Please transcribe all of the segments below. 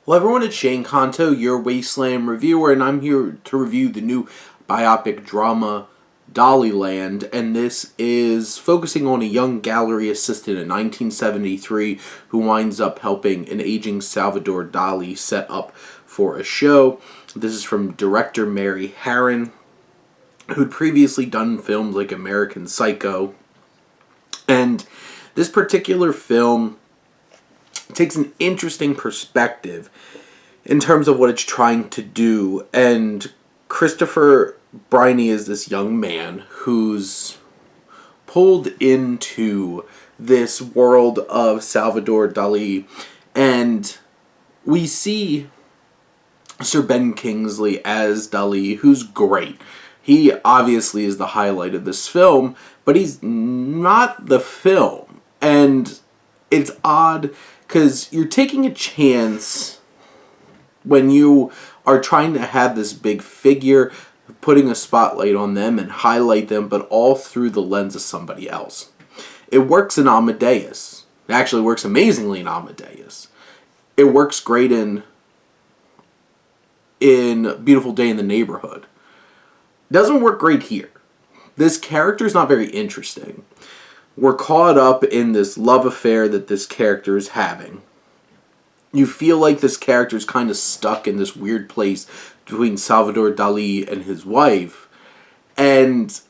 Hello everyone, it's Shane Kanto, your Wasteland reviewer, and I'm here to review the new biopic drama Daliland, and this is focusing on a young gallery assistant in 1973 who winds up helping an aging Salvador Dali set up for a show. This is from director Mary Harron, who'd previously done films like American Psycho, and this particular film takes an interesting perspective in terms of what it's trying to do. And Christopher Briney is this young man who's pulled into this world of Salvador Dali, and we see Sir Ben Kingsley as Dali, who's great. He obviously is the highlight of this film, but he's not the film. And it's odd because you're taking a chance when you are trying to have this big figure, putting a spotlight on them and highlight them, but all through the lens of somebody else. It works in Amadeus. It actually works amazingly in Amadeus. It works great in Beautiful Day in the Neighborhood. It doesn't work great here. This character is not very interesting. We're caught up in this love affair that this character is having. You feel like this character is kind of stuck in this weird place between Salvador Dali and his wife, and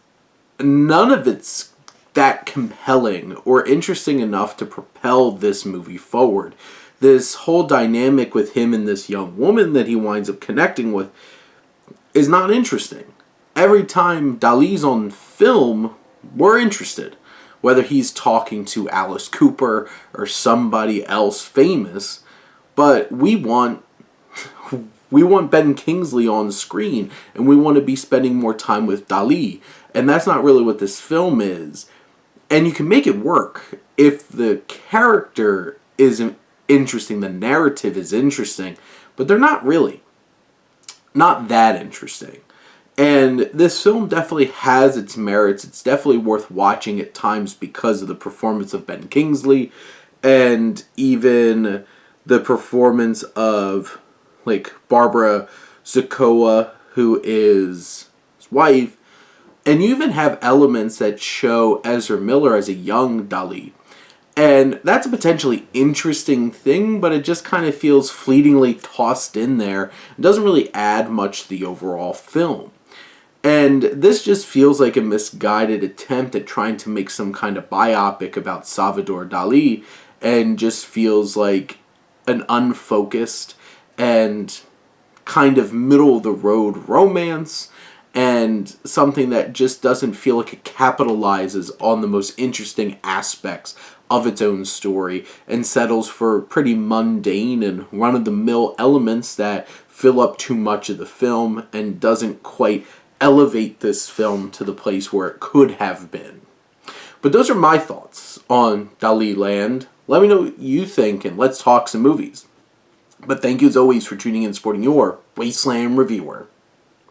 none of it's that compelling or interesting enough to propel this movie forward. This whole dynamic with him and this young woman that he winds up connecting with is not interesting. Every time Dali's on film, we're interested. Whether he's talking to Alice Cooper or somebody else famous, but we want Ben Kingsley on screen, and we want to be spending more time with Dali, and that's not really what this film is. And you can make it work if the character is interesting, the narrative is interesting, but they're not really. Not that interesting. And this film definitely has its merits. It's definitely worth watching at times because of the performance of Ben Kingsley and even the performance of like Barbara Zakowa, who is his wife. And you even have elements that show Ezra Miller as a young Dali. And that's a potentially interesting thing, but it just kind of feels fleetingly tossed in there. It doesn't really add much to the overall film. And this just feels like a misguided attempt at trying to make some kind of biopic about Salvador Dali, and just feels like an unfocused and kind of middle-of-the-road romance, and something that just doesn't feel like it capitalizes on the most interesting aspects of its own story and settles for pretty mundane and run-of-the-mill elements that fill up too much of the film and doesn't quite elevate this film to the place where it could have been. But those are my thoughts on Daliland. Let me know what you think, and let's talk some movies. But thank you as always for tuning in and supporting your Wasteland reviewer.